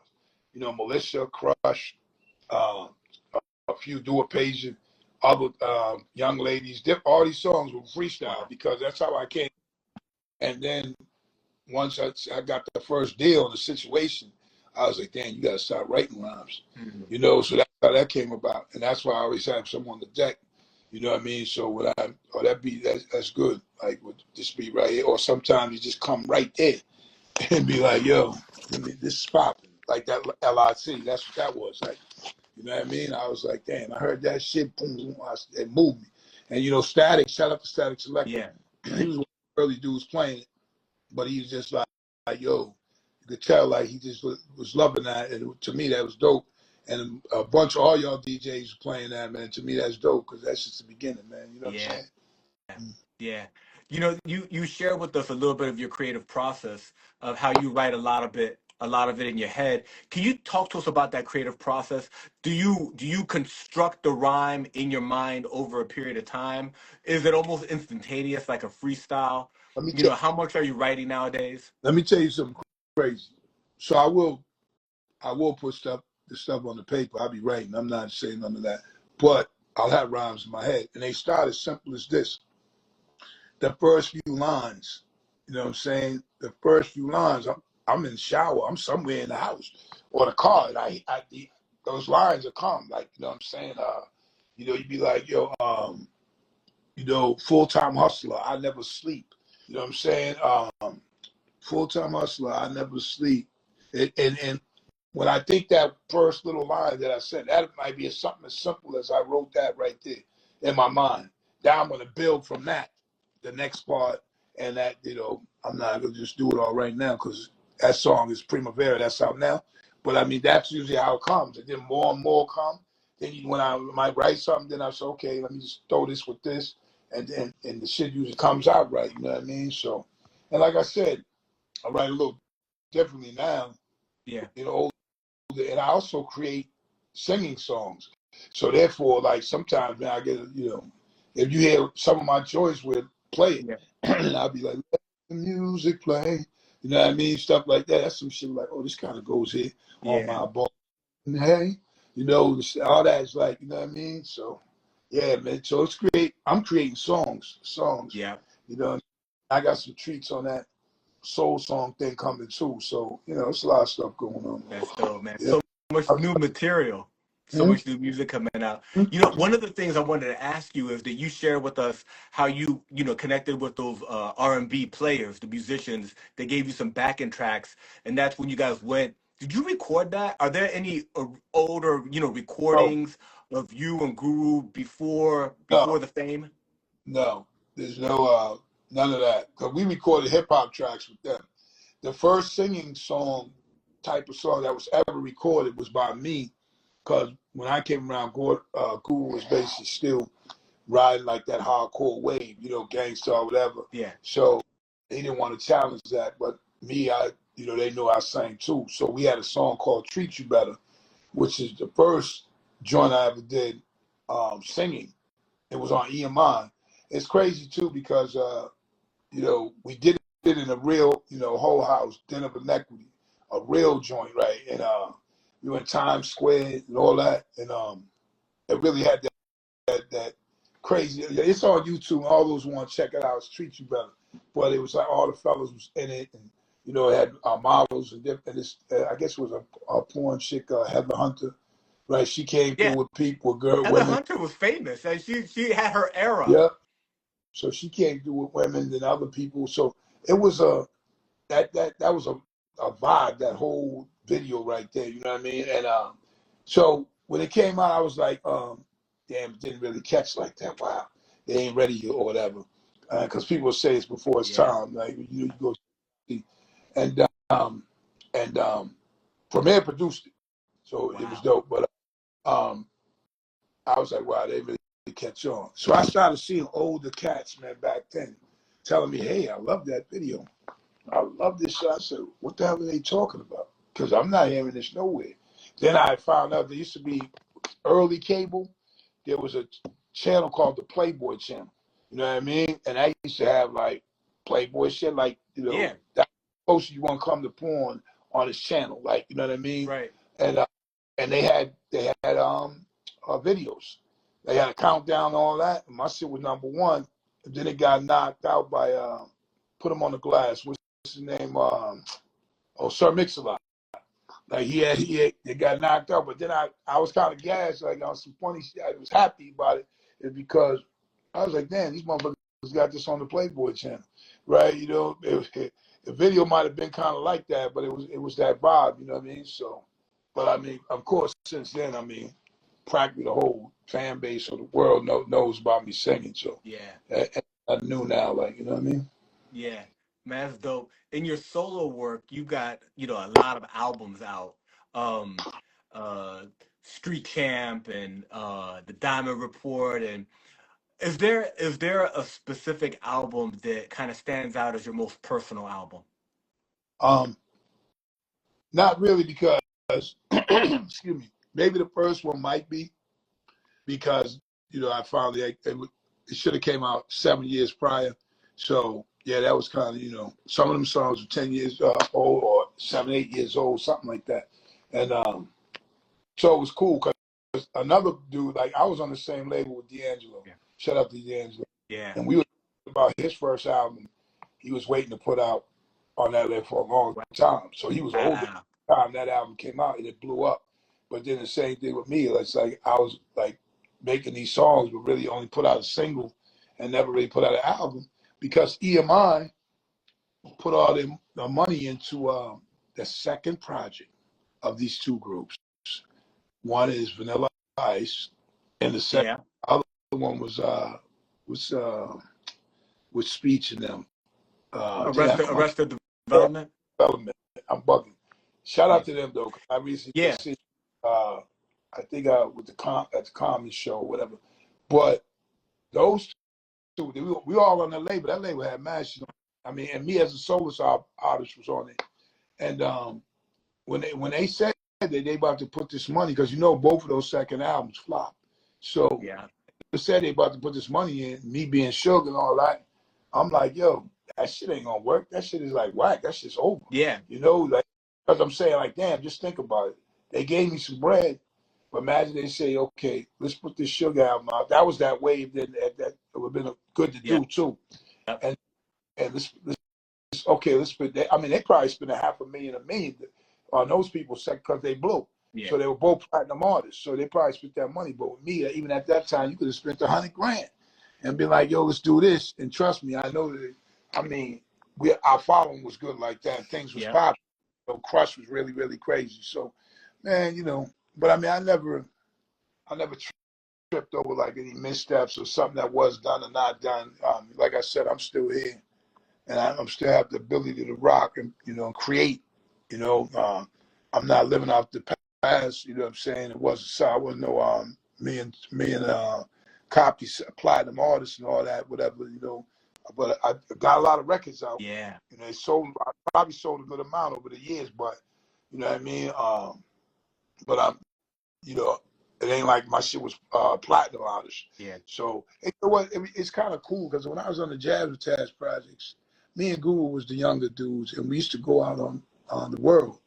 You know, Militia, Crush, uh, a few Do a Page, other young ladies. All these songs were freestyle wow. because that's how I came. And then once I got the first deal in the situation, I was like, damn, you got to start writing rhymes. Mhm. You know, so that's how that came about. And that's why I always have someone on the deck. You know what I mean? So when that beat, that's good. Like with this beat right here. Or sometimes you just come right there and be like, yo, this is popping. Like that L.I.T. That's what that was. Like, you know what I mean? I was like, damn, I heard that shit, boom, boom, it moved me. And you know, Static, shout out to Static Selector. Yeah, He was one of the early dudes playing it, but he was just like, yo, you could tell like he just was loving that, and to me that was dope. And a bunch of all y'all DJs playing that, man. To me, that's dope because that's just the beginning, man. You know what I'm yeah. saying? Yeah. You know, you share with us a little bit of your creative process of how you write a lot of it in your head. Can you talk to us about that creative process? Do you construct the rhyme in your mind over a period of time? Is it almost instantaneous like a freestyle? Let me You tell know, how much are you writing nowadays? let me tell you something crazy. So I will put the stuff on the paper. I'll be writing. I'm not saying none of that, but I'll have rhymes in my head, and they start as simple as this: the first few lines. You know what I'm saying? The first few lines. I'm in the shower. I'm somewhere in the house or the car, and those lines will come. Like you know what I'm saying? You know, you'd be like, yo, you know, full time hustler. I never sleep. You know what I'm saying? Full time hustler. I never sleep. And when I think that first little line that I said, that might be something as simple as I wrote that right there in my mind. Now I'm going to build from that, the next part, and that, you know, I'm not going to just do it all right now because that song is Primavera, that's out now. But I mean, that's usually how it comes. And then more and more come. Then when I might write something, then I say, okay, let me just throw this with this. And the shit usually comes out right, you know what I mean? So, and like I said, I write a little differently now, Yeah. you know, and I also create singing songs. So therefore, like sometimes, man, I get, you know, if you hear some of my joints with play it, Yeah. and I'll be like, let the music play. You know what I mean? Stuff like that. That's some shit like, oh, this kind of goes here on Yeah. my ball. Hey, you know, all that is like, you know what I mean? So, yeah, man. So I'm creating songs. Yeah. You know, I got some treats on that soul song thing coming too. So, you know, it's a lot of stuff going on. That's dope, man. Yeah. So much new material, so Mhm. much new music coming out. You know, one of the things I wanted to ask you is that you share with us how you know, connected with those R&B players, the musicians. They gave you some backing tracks, and that's when you guys went. Did you record that? Are there any older, you know, Oh, recordings of you and Guru before no, the fame? no. There's no none of that. Because we recorded hip hop tracks with them. The first singing song type of song that was ever recorded was by me. Because when I came around, Guru was basically still riding like that hardcore wave, you know, Gang Starr, whatever. Yeah. So he didn't want to challenge that. But me, you know, they knew I sang too. So we had a song called Treat You Better, which is the first joint I ever did singing. It was on EMI. It's crazy too because you know we did it in a real, you know, whole house dinner of inequity, a real joint, right? And we were in Times Square and all that, and it really had that crazy. It's on YouTube. All those who want to check it out, it's Treat You Better. But it was like all the fellas was in it, and you know, it had models and different. I guess it was a porn chick, Heather Hunter, right? She came through Yeah. with people, with girl, Heather women. Hunter was famous, and she had her era. Yeah. So she came through with women and other people. So it was that was a a vibe, that whole video right there. You know what I mean? And so when it came out, I was like, damn, it didn't really catch like that. Wow, they ain't ready or whatever. Because people say it's before its Yeah. time. Like you go see, and um, and Premier produced it, so it was Wow. dope. But um, I was like, wow, they really catch on. So I started seeing older cats, man, back then, telling me, hey, I love that video. I love this shit. I said, what the hell are they talking about? Because I'm not hearing this nowhere. Then I found out there used to be early cable. There was a channel called the Playboy channel. You know what I mean? And I used to have like Playboy shit, like, Yeah. that's close you want to come to porn on this channel. Like, you know what I mean? Right. And and they had videos. They had a countdown and all that. And my shit was number one. And then it got knocked out by put him on the glass. What's his name? Sir Mix-a-Lot. Like it got knocked out. But then I was kind of gassed, like on some funny shit. I was happy about it. It's because I was like, damn, these motherfuckers got this on the Playboy channel, right? The video might have been kind of like that, but it was that vibe, you know what I mean? So, but I mean, of course, since then, I mean, practically the whole fan base of the world knows about me singing. So Yeah. I knew now, like, you know what I mean? Yeah. Man, that's dope. In your solo work, you got, a lot of albums out. Um, uh, Street Champ and The Diamond Report. And is there a specific album that kind of stands out as your most personal album? Um, Not really because, excuse me, maybe the first one might be because, I finally, it should have came out 7 years prior. So, yeah, that was kind of, some of them songs were 10 years old or 7, 8 years old, something like that. And so it was cool because another dude, like I was on the same label with D'Angelo. Yeah. Shout out to D'Angelo. Yeah. And we were talking about his first album he was waiting to put out on that label for a long time. So he was older Wow. at the time that album came out and it blew up. But then the same thing with me. It's like I was like making these songs but really only put out a single and never really put out an album because EMI put all the money into the second project of these two groups. One is Vanilla Ice, and the second Yeah. other one was with Speech and them. Damn, Arrested Development? Development. I'm bugging. Shout Yeah. out to them though, 'cause I recently Yeah. just seen. I think with at the comedy show, or whatever. But those two, we all on the label. That label had matches. I mean, and me as a soloist artist was on it. And when they said that they about to put this money, because both of those second albums flopped. So Yeah. they said they about to put this money in, me being Shug and all that. I'm like, yo, that shit ain't gonna work. That shit is like whack. That shit's over. Yeah. Like, because I'm saying, like, damn, just think about it. They gave me some bread, but imagine they say, okay, let's put this Sugar album out. That was that wave that would have been good to Yeah. do too. And let's put that. I mean, they probably spent $500,000 on those people because they blew. Yeah. So they were both platinum artists. So they probably spent that money. But with me, even at that time, you could have spent $100,000 and be like, yo, let's do this. And trust me, I know that. I mean, our following was good like that. Things was Yeah. popular. So Crush was really, really crazy. So, man, but I mean, I never tripped over like any missteps or something that was done or not done. Like I said, I'm still here, and I'm still have the ability to rock and create. You know, uh, I'm not living off the past. You know what I'm saying? It wasn't so. I wasn't no me and copies, platinum artists and all that, whatever. But I got a lot of records out. Yeah. They sold. I probably sold a good amount over the years, but you know what I mean. But I'm, you know, it ain't like my shit was platinum artist. Yeah. So it's kind of cool because when I was on the Jazz with Taz projects, me and Guru was the younger dudes, and we used to go out on the world.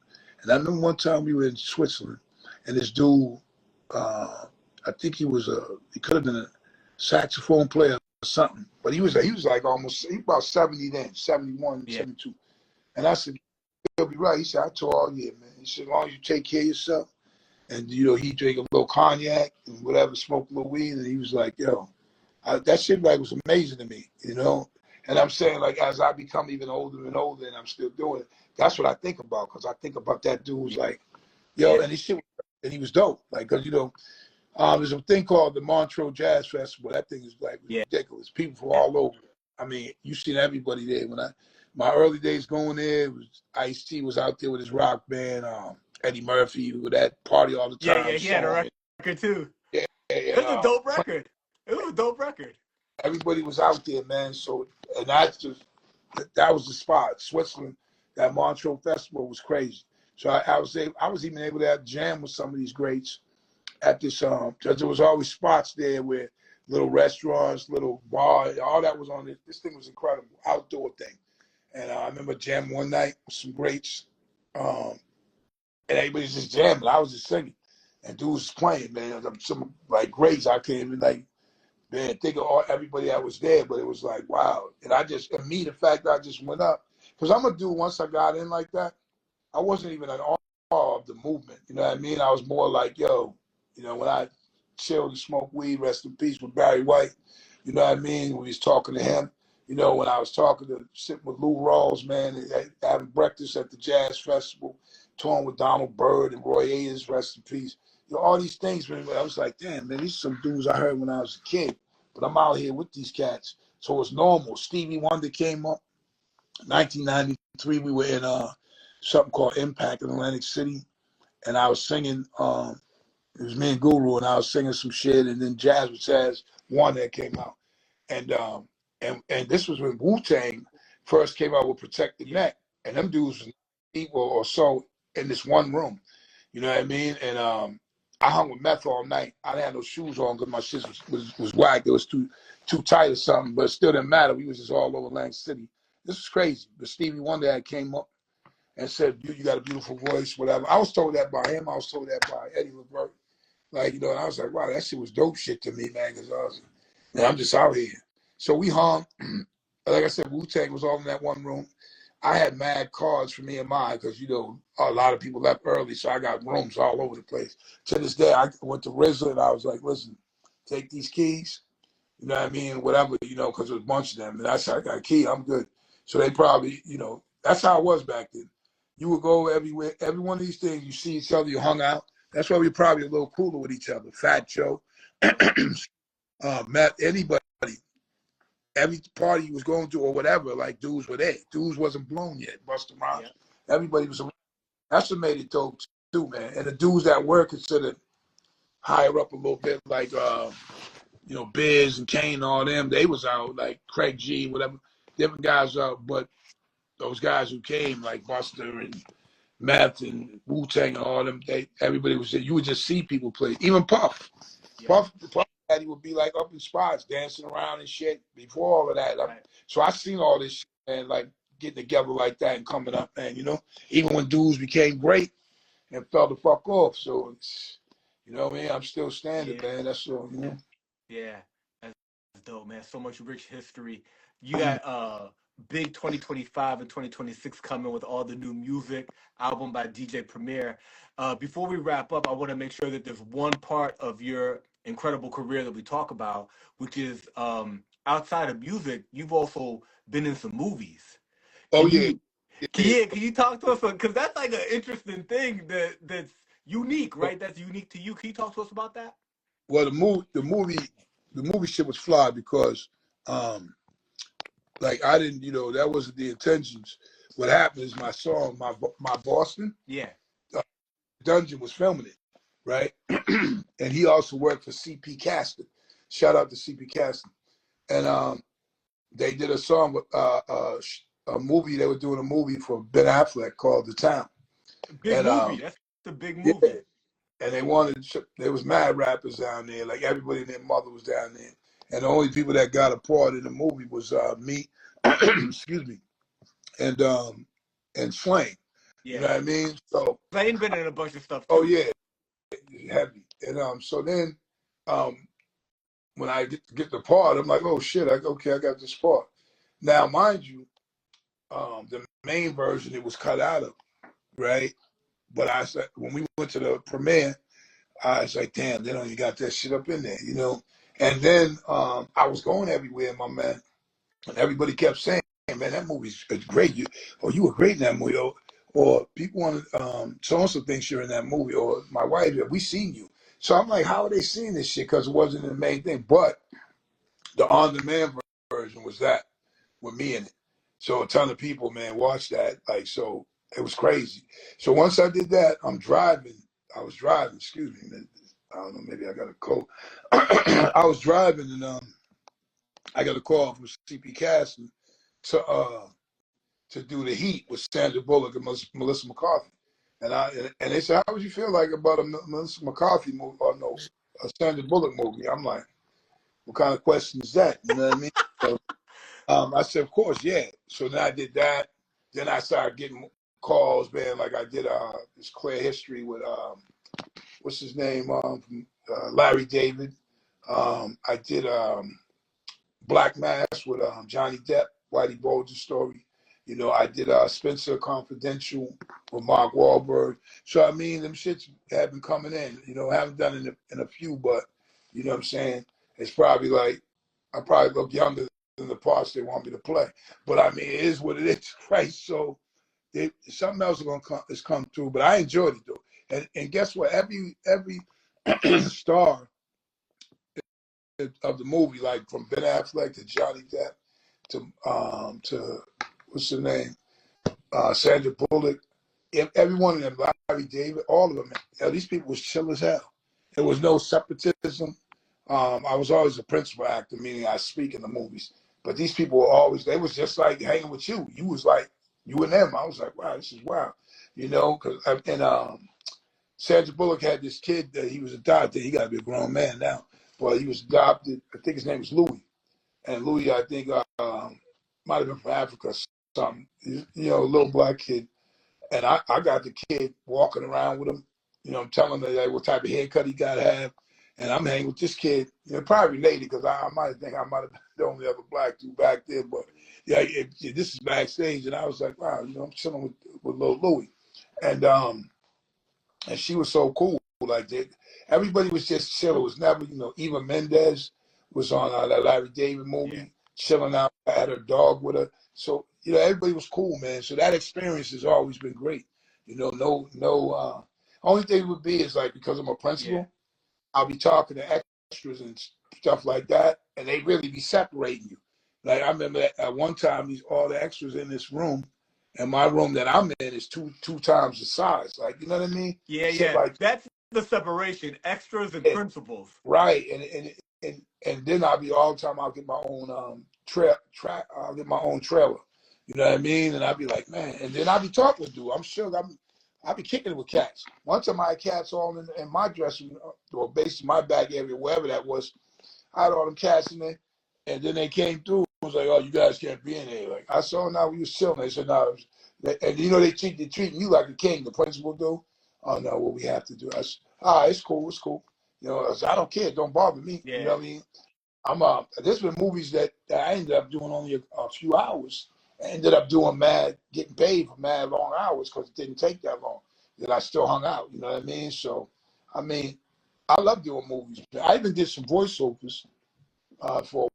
And I remember one time we were in Switzerland, and this dude, I think he could have been a saxophone player or something, but he was like he was about 70 then, 71, Yeah. 72. And I said, he'll be right. He said, I told all year, man. He said, as long as you take care of yourself. And, he drank a little cognac and whatever, smoked a little weed. And he was like, yo, that shit like was amazing to me, And I'm saying, like, as I become even older and older and I'm still doing it, that's what I think about. Because I think about that dude who's like, yo, Yeah. and he was dope. Like, because, there's a thing called the Montreux Jazz Festival. That thing is like Yeah. ridiculous. People from all over. I mean, you've seen everybody there. My early days going there, it was Ice-T was out there with his rock band, Eddie Murphy with that Party All the Yeah, Time he had a song. record too. Yeah, It and was a dope record. It was a dope record. everybody was out there, man. So, and that was the spot. Switzerland, that Montreux Festival was crazy. So I was even able to have jam with some of these greats at this because there was always spots there where little restaurants, little bar, all that was on it. This thing was incredible, outdoor thing. And I remember jamming one night with some greats, and everybody's just jamming. I was just singing, and dudes was playing, man. Some like greats I can't even like, man, think of everybody that was there, but it was like wow. And the fact that I just went up because I'm a dude. Once I got in like that, I wasn't even in awe of the movement. You know what I mean? I was more like, yo, when I chilled and smoked weed, rest in peace with Barry White, you know what I mean? When we was talking to him, when I was sitting with Lou Rawls, man, and having breakfast at the Jazz Festival, touring with Donald Byrd and Roy Ayers, rest in peace. All these things, man, I was like, damn, man, these are some dudes I heard when I was a kid, but I'm out here with these cats. So it's normal. Stevie Wonder came up, 1993, we were in something called Impact in Atlantic City, and I was singing. It was me and Guru, and I was singing some shit, and then Jazz with Jazz one that came out, and this was when Wu-Tang first came out with Protect the Neck, and them dudes was equal or so in this one room, you know what I mean? And I hung with Meth all night. I didn't have no shoes on because my shit was whacked. It was too tight or something, but it still didn't matter. We was just all over Atlantic City. This was crazy. But Stevie Wonder had came up and said, "You got a beautiful voice, whatever." I was told that by him. I was told that by Eddie Levert. Like, and I was like, wow, that shit was dope shit to me, man, because I'm just out here. So we hung. Like I said, Wu-Tang was all in that one room. I had mad cards for me and mine because, a lot of people left early, so I got rooms all over the place. To this day, I went to RZA, and I was like, listen, take these keys, you know what I mean, whatever, because there's a bunch of them. And I said, I got a key, I'm good. So they probably, that's how it was back then. You would go everywhere, every one of these things, you see each other, you hung out. That's why we're probably a little cooler with each other. Fat Joe, Matt, anybody, every party you was going to or whatever, like dudes were there. Dudes wasn't blown yet. Busta Rhymes, everybody was around. That's what made it dope too, man. And the dudes that were considered higher up a little bit, like Biz and Kane and all them, they was out, like Craig G, whatever, different guys out. But those guys who came, like Buster and Math and Wu-Tang and all them, everybody was there. You would just see people play. Even Puff. Yeah. Puff Daddy would be like up in spots, dancing around and shit before all of that. Right. So I seen all this shit, man, like getting together like that and coming up, man, even when dudes became great and fell the fuck off. So it's, what I mean? I'm still standing, man. That's so, Yeah, that's dope, man. So much rich history. You got big 2025 and 2026 coming with all the new music, album by DJ Premier. Before we wrap up, I want to make sure that there's one part of your incredible career that we talk about, which is outside of music, you've also been in some movies. Oh, yeah. Can you talk to us? Because that's like an interesting thing that's unique, right? That's unique to you. Can you talk to us about that? Well, the movie shit was fly because, like I didn't, that wasn't the intentions. What happened is my song, my Boston, Dungeon was filming it, right? And he also worked for CP Caston. Shout out to CP Caston. And they did a song with a movie. They were doing a movie for Ben Affleck called The Town. Big movie. That's a big movie. Yeah. And there was mad rappers down there. Like everybody and their mother was down there. And the only people that got a part in the movie was me, excuse me, and Swain. Yeah. You know what I mean? So Swain been in a bunch of stuff too. Oh yeah, heavy. And so then when I get the part, I'm like, oh shit, I got this part. Now, mind you, the main version it was cut out of, right? But I said when we went to the premiere, I was like, damn, they don't even got that shit up in there, And then I was going everywhere, my man. And everybody kept saying, man, that movie's great. You were great in that movie. Or people want so-and-so thinks you're in that movie. Or my wife, we seen you. So I'm like, how are they seeing this shit? Because it wasn't the main thing. But the on-demand version was that with me in it. So a ton of people, man, watched that. Like, so it was crazy. So once I did that, I was driving, excuse me, man. I don't know, maybe I got a cold. I was driving and I got a call from CP Caston to do The Heat with Sandra Bullock and Melissa McCarthy. And they said, how would you feel like about a Melissa McCarthy movie or no, a Sandra Bullock movie? I'm like, what kind of question is that? You know what I mean? So, I said, of course, yeah. So then I did that. Then I started getting calls, man. Like I did this Clear History with what's his name, Larry David. I did Black Mass with Johnny Depp, Whitey Bulger's story. You know, I did Spencer Confidential with Mark Wahlberg. So I mean, them shits have been coming in. You know, I haven't done it in a few, but you know what I'm saying. It's probably like I probably look younger than the parts they want me to play. But I mean, it is what it is, right? So something else is come through. But I enjoyed it though. And guess what? Every star of the movie, like from Ben Affleck to Johnny Depp to what's her name, Sandra Bullock, every one of them, Larry David, all of them. These people was chill as hell. There was no separatism. I was always a principal actor, meaning I speak in the movies. But these people were always, they was just like hanging with you. You was like, you and them. I was like, wow, this is wild. You know, and Sandra Bullock had this kid that he was adopted. He got to be a grown man now. But he was adopted. I think his name was Louis. And Louis, I think, might have been from Africa or something. You know, a little black kid. And I got the kid walking around with him. You know, I'm telling him like, what type of haircut he got to have. And I'm hanging with this kid. You know, probably related because I might have been the only other black dude back there. But yeah, this is backstage. And I was like, wow, you know, I'm chilling with little Louis. And she was so cool. Like that, everybody was just chill. It was never, you know, Eva Mendes was on that Larry David movie, chilling out. I had her dog with her. So, you know, everybody was cool, man. So that experience has always been great. You know, no. Only thing would be is like because I'm a principal, I'll be talking to extras and stuff like that, and they really be separating you. Like I remember at one time, all the extras in this room, and my room that I'm in is two times the size. Like you know what I mean? Shit like That's the separation, extras and that. principals. Right, and then I'll be all the time. I'll get my own I'll get my own trailer. You know what I mean? And I'll be like, man. And then I'll be talking to dude. I'm sure I'll be kicking it with cats. One time I had cats all in my dressing room, or basically my back area, wherever that was. I had all them cats in there, and then they came through. I was like, oh, you guys can't be in here. Like I saw now we was chilling. They said no, and you know they treating you like a king. The principal do. Oh no, what we have to do. I said, it's cool, it's cool. You know, I said, I don't care. Don't bother me. You know what I mean? There's been movies that I ended up doing only a few hours. I ended up doing getting paid for mad long hours because it didn't take that long. That I still hung out. You know what I mean? So, I mean, I love doing movies. I even did some voiceovers for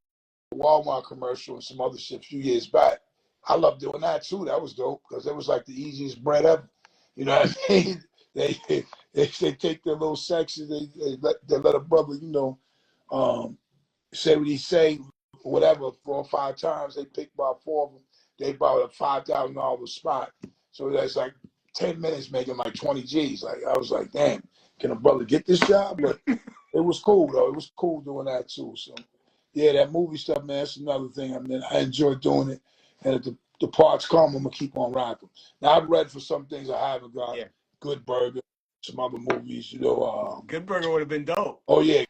a Walmart commercial and some other shit a few years back. I love doing that too. That was dope because it was like the easiest bread ever. You know what I mean? They take their little sections. They let a brother, you know, say what he say, whatever, 4 or 5 times. They pick about 4 of them. They bought a $5,000 spot. So that's like 10 minutes making like 20 G's. Like I was like, damn, can a brother get this job? But it was cool though. It was cool doing that too. So yeah, that movie stuff, man, that's another thing. I mean, I enjoy doing it. And if the parts come, I'm gonna keep on rocking. Now I've read for some things I haven't got. Yeah. Good Burger, some other movies, you know. Good Burger would have been dope. Oh yeah,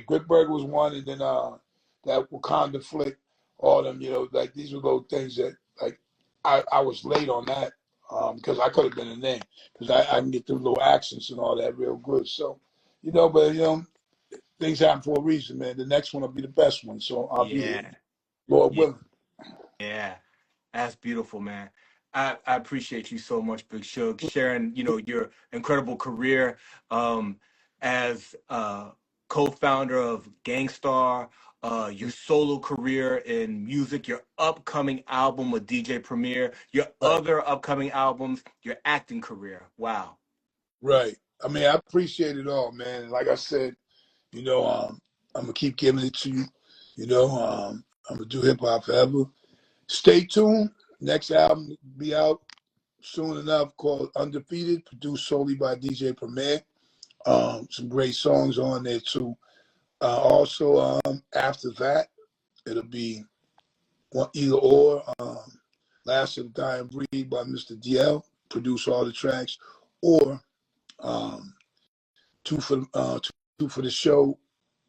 Good Burger was one, and then that Wakanda flick, all them, you know, like these were those things that like I was late on that because I could have been in there because I can get through little accents and all that real good. So, you know, but you know, things happen for a reason, man. The next one will be the best one, so I'll be here, Yeah. Lord Yeah. willing. Yeah. That's beautiful, man. I appreciate you so much, Big Shug, sharing, you know, your incredible career as co-founder of Gang Starr, your solo career in music, your upcoming album with DJ Premier, your Right. other upcoming albums, your acting career. Wow. Right. I mean, I appreciate it all, man. Like I said, you know, I'm gonna keep giving it to you. You know, I'm gonna do hip hop forever. Stay tuned. Next album will be out soon enough, called Undefeated, produced solely by DJ Premier. Some great songs on there too. Also, after that, it'll be one either or. Last of the Dying Breed by Mr. DL, produce all the tracks, or um, two for the show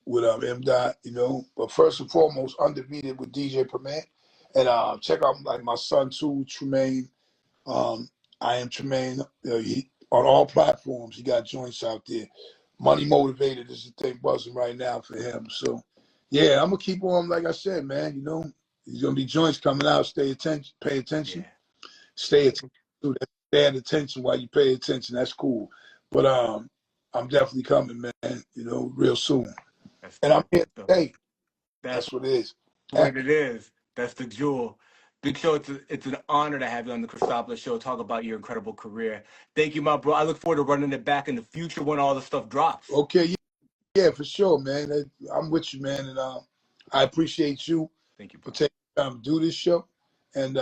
with M. Dot, you know. But first and foremost, Undefeated with DJ Premier. And check out like my son too, Tremaine. I am Tremaine. On all platforms, he got joints out there. Money Motivated is the thing buzzing right now for him. So yeah, I'm gonna keep on, like I said, man, you know, there's gonna be joints coming out. Pay attention. Yeah. Stay attention. Stay at attention while you pay attention. That's cool. But I'm definitely coming, man, you know, real soon. That's And I'm dope. here Dope. today. That's That's what it is. what it is. That's the jewel. Big Show, it's an honor to have you on the Cristopolis Show. Talk about your incredible career. Thank you, my bro. I look forward to running it back in the future when all the stuff drops. Okay, yeah, for sure, man. I'm with you, man, and I appreciate you Thank you, for bro. taking time to do this show. And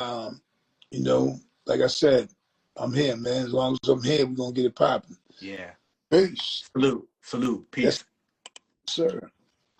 you know, like I said, I'm here, man. As long as I'm here, we're gonna get it popping. Yeah. Peace. Salute. Salute. Yes, Peace. sir.